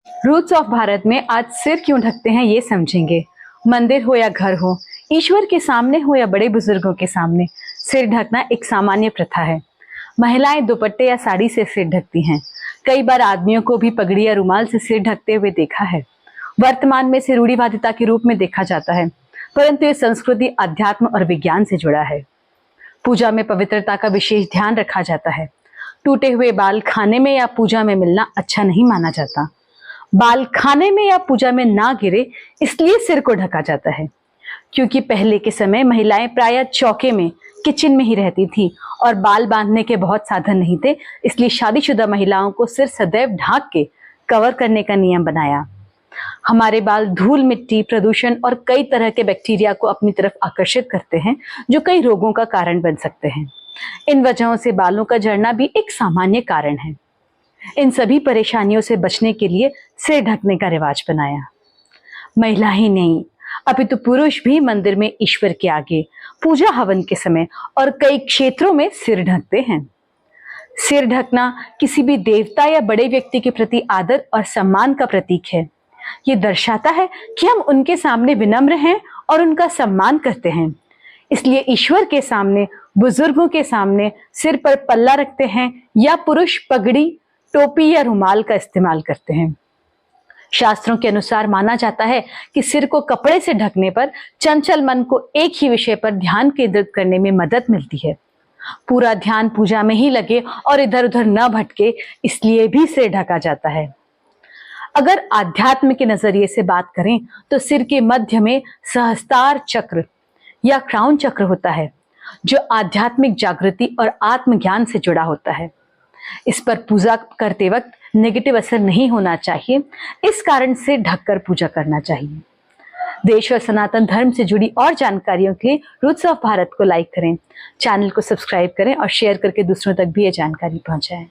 Roots of Bharat में आज सिर क्यों ढकते हैं ये समझेंगे। मंदिर हो या घर हो, ईश्वर के सामने हो या बड़े बुजुर्गों के सामने, सिर ढकना एक सामान्य प्रथा है। महिलाएं दुपट्टे या साड़ी से सिर ढकती हैं। कई बार आदमियों को भी पगड़ी या रुमाल से सिर ढकते हुए देखा है। वर्तमान में इसे रूढ़िवादिता के रूप में देखा जाता है, परंतु ये संस्कृति, अध्यात्म और विज्ञान से जुड़ा है। पूजा में पवित्रता का विशेष ध्यान रखा जाता है। टूटे हुए बाल खाने में या पूजा में मिलना अच्छा नहीं माना जाता। बाल खाने में या पूजा में ना गिरे इसलिए सिर को ढका जाता है, क्योंकि पहले के समय महिलाएं प्रायः चौके में, किचन में ही रहती थी और बाल बांधने के बहुत साधन नहीं थे, इसलिए शादीशुदा महिलाओं को सिर सदैव ढांक के कवर करने का नियम बनाया। हमारे बाल धूल, मिट्टी, प्रदूषण और कई तरह के बैक्टीरिया को अपनी तरफ आकर्षित करते हैं, जो कई रोगों का कारण बन सकते हैं। इन वजहों से बालों का झड़ना भी एक सामान्य कारण है। इन सभी परेशानियों से बचने के लिए सिर ढकने का रिवाज बनाया। महिला ही नहीं, अपितु पुरुष भी मंदिर में ईश्वर के आगे, पूजा हवन के समय और कई क्षेत्रों में सिर ढकते हैं। सिर ढकना किसी भी देवता या बड़े व्यक्ति के प्रति आदर और सम्मान का प्रतीक है। ये दर्शाता है कि हम उनके सामने विनम्र हैं और उनका सम्मान करते हैं। इसलिए ईश्वर के सामने, बुजुर्गों के सामने सिर पर पल्ला रखते हैं या पुरुष पगड़ी, टोपी या रुमाल का इस्तेमाल करते हैं। शास्त्रों के अनुसार माना जाता है कि सिर को कपड़े से ढकने पर चंचल मन को एक ही विषय पर ध्यान केंद्रित करने में मदद मिलती है। पूरा ध्यान पूजा में ही लगे और इधर उधर न भटके, इसलिए भी सिर ढका जाता है। अगर आध्यात्म के नजरिए से बात करें तो सिर के मध्य में सहस्त्रार चक्र या क्राउन चक्र होता है, जो आध्यात्मिक जागृति और आत्मज्ञान से जुड़ा होता है। इस पर पूजा करते वक्त नेगेटिव असर नहीं होना चाहिए, इस कारण से ढककर पूजा करना चाहिए। देश और सनातन धर्म से जुड़ी और जानकारियों के लिए रूट्स ऑफ भारत को लाइक करें, चैनल को सब्सक्राइब करें और शेयर करके दूसरों तक भी ये जानकारी पहुंचाएं।